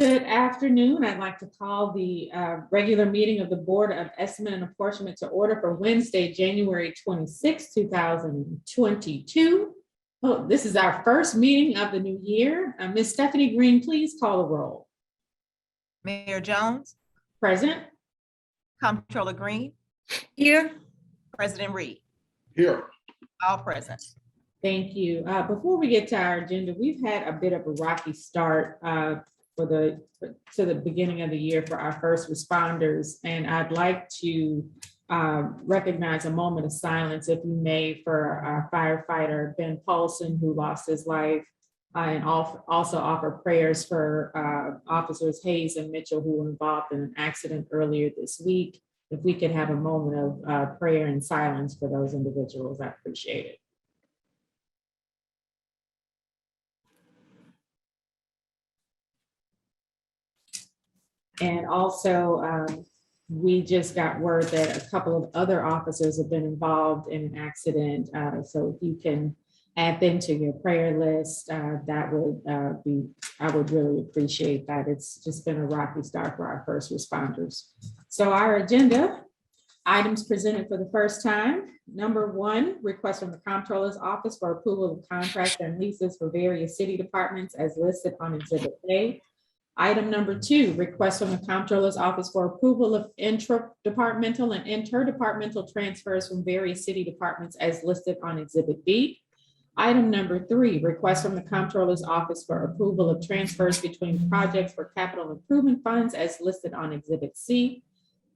Good afternoon. I'd like to call the regular meeting of the Board of Estimate and Apportionment to order for Wednesday, January 26, 2022. Oh, this is our first meeting of the new year. Ms. Stephanie Green, please call the roll. Mayor Jones, Present. Comptroller Green, Here. President Reed, Here. all present. Thank you. Before we get to our agenda, we've had a bit of a rocky start to the beginning of the year for our first responders, and I'd like to recognize a moment of silence, if you may, for our firefighter Ben Paulson, who lost his life, and also offer prayers for officers Hayes and Mitchell, who were involved in an accident earlier this week. If we could have a moment of prayer and silence for those individuals, I appreciate it. And also, we just got word that a couple of other officers have been involved in an accident. So if you can add them to your prayer list, that would I would really appreciate that. It's just been a rocky start for our first responders. So our agenda items presented for the first time. Number 1, request from the Comptroller's Office for approval of contracts and leases for various city departments as listed on Exhibit A. Item number 2, request from the Comptroller's Office for approval of intra-departmental and interdepartmental transfers from various city departments as listed on Exhibit B. Item number 3, request from the Comptroller's Office for approval of transfers between projects for capital improvement funds as listed on Exhibit C.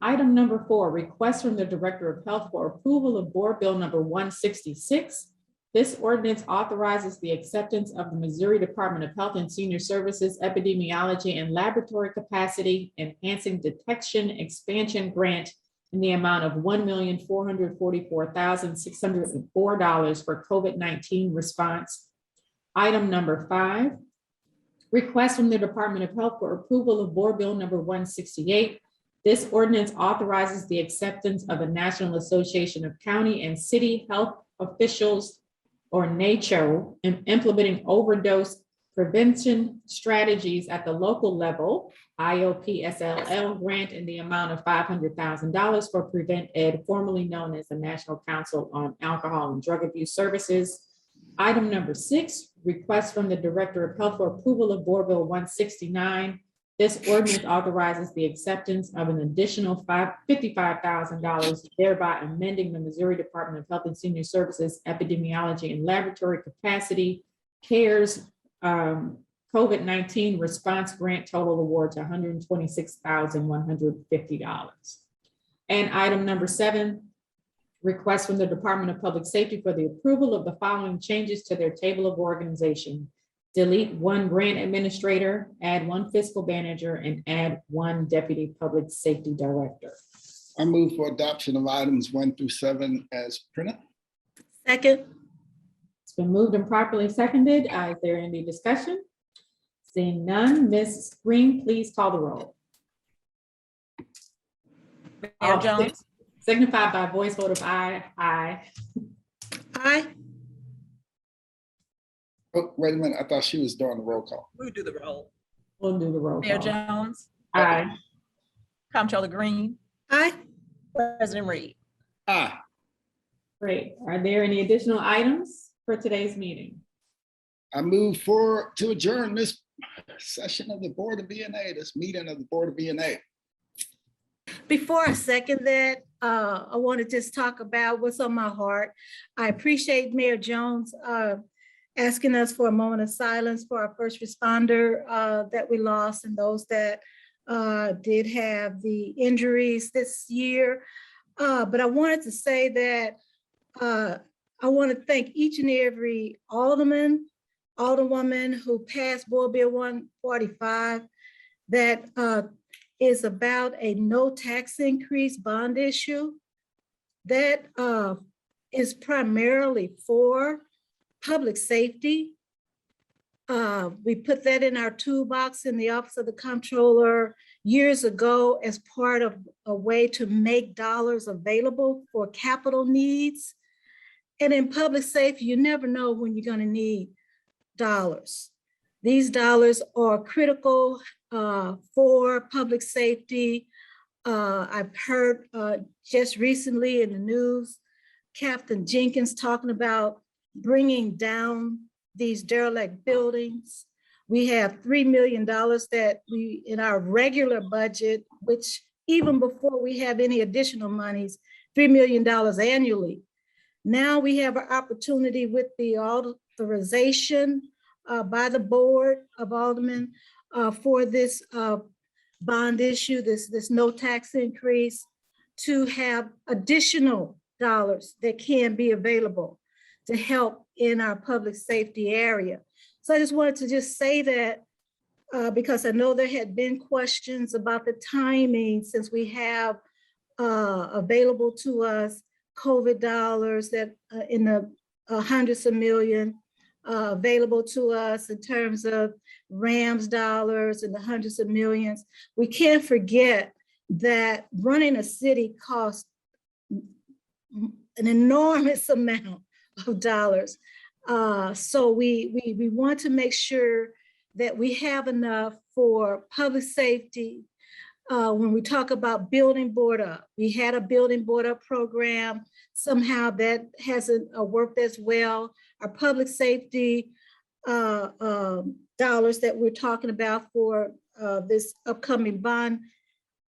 Item number 4, request from the Director of Health for approval of Board Bill number 166. This ordinance authorizes the acceptance of the Missouri Department of Health and Senior Services Epidemiology and Laboratory Capacity Enhancing Detection Expansion Grant in the amount of $1,444,604 for COVID-19 response. Item number 5, request from the Department of Health for approval of Board Bill number 168. This ordinance authorizes the acceptance of a National Association of County and City Health Officials, or NACHO, in implementing overdose prevention strategies at the local level, IOPSLL grant in the amount of $500,000 for Prevent Ed, formerly known as the National Council on Alcohol and Drug Abuse Services. Item number 6, request from the Director of Health for approval of Board Bill 169. This ordinance authorizes the acceptance of an additional $55,000, thereby amending the Missouri Department of Health and Senior Services Epidemiology and Laboratory Capacity CARES COVID-19 response grant total award to $126,150. And item number 7, request from the Department of Public Safety for the approval of the following changes to their table of organization. Delete 1 grant administrator, add 1 fiscal manager, and add 1 deputy public safety director. I move for adoption of items 1 through 7 as printed. Second. It's been moved and properly seconded. Is there any discussion? Seeing none, Ms. Green, please call the roll. Mayor Jones, Signify by voice vote of aye. Aye. Aye. Oh, wait a minute. I thought she was doing the roll call. we do the roll. We'll do the roll Mayor call. Jones, Aye. Comptroller Green, Aye. President Reed. Aye. Great. Are there any additional items for today's meeting? I move to adjourn this session of the Board of VNA, this meeting of the Board of VNA. Before I second that, I want to just talk about what's on my heart. I appreciate Mayor Jones asking us for a moment of silence for our first responder that we lost and those that did have the injuries this year. But I wanted to say that I want to thank each and every alderman, alderwoman who passed Board Bill 145 that is about a no tax increase bond issue that is primarily for public safety. We put that in our toolbox in the Office of the Comptroller years ago as part of a way to make dollars available for capital needs. And in public safety, you never know when you're going to need dollars. These dollars are critical for public safety. I've heard just recently in the news, Captain Jenkins talking about bringing down these derelict buildings. We have $3 million that we, in our regular budget, which even before we have any additional monies, $3 million annually. Now we have an opportunity with the authorization by the Board of Aldermen for this bond issue, this no tax increase, to have additional dollars that can be available to help in our public safety area. So I just wanted to just say that because I know there had been questions about the timing, since we have available to us COVID dollars that in the hundreds of million available to us in terms of RAMS dollars in the hundreds of millions. We can't forget that running a city costs an enormous amount of dollars. So we want to make sure that we have enough for public safety. When we talk about building board up, we had a building board up program. Somehow that hasn't worked as well. Our public safety dollars that we're talking about for this upcoming bond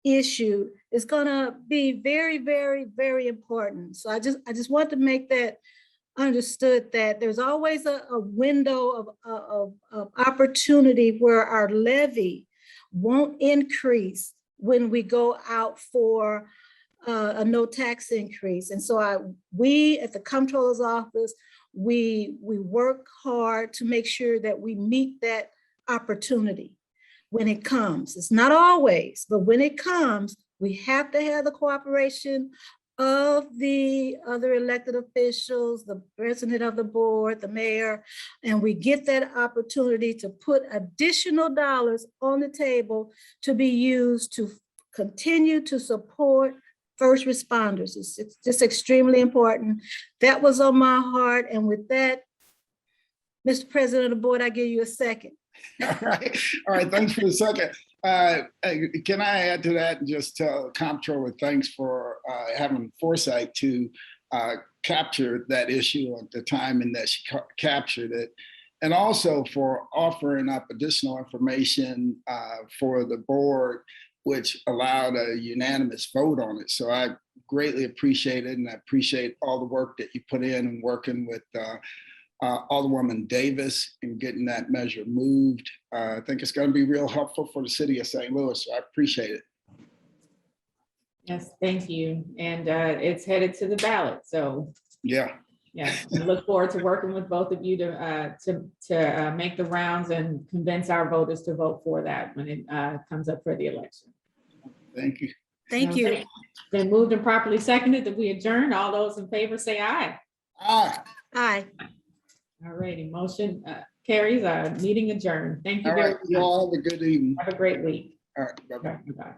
issue is gonna be very, very, very important. So I just want to make that understood, that there's always a window of opportunity where our levy won't increase when we go out for a no tax increase. And so we at the Comptroller's Office, we work hard to make sure that we meet that opportunity when it comes. It's not always, but when it comes, we have to have the cooperation of the other elected officials, the president of the board, the mayor, and we get that opportunity to put additional dollars on the table to be used to continue to support first responders. It's just extremely important. That was on my heart. And with that, Mr. President of the board, I give you a second. All right, thanks for the second. Can I add to that and just tell Comptroller thanks for having foresight to capture that issue at the time and that she captured it, and also for offering up additional information for the board, which allowed a unanimous vote on it. So I greatly appreciate it, and I appreciate all the work that you put in and working with Alderwoman Davis in getting that measure moved. I think it's going to be real helpful for the city of St. Louis, so I appreciate it. Yes, thank you. And it's headed to the ballot. So Yeah. yes, we look forward to working with both of you to make the rounds and convince our voters to vote for that when it comes up for the election. Thank you. Thank you. Been moved and properly seconded that we adjourn. All those in favor say aye. Aye. Aye. All righty, motion carries. Meeting adjourned. Thank you All very right. You much. all have a good evening. Have a great week. All right. Bye-bye. Bye-bye.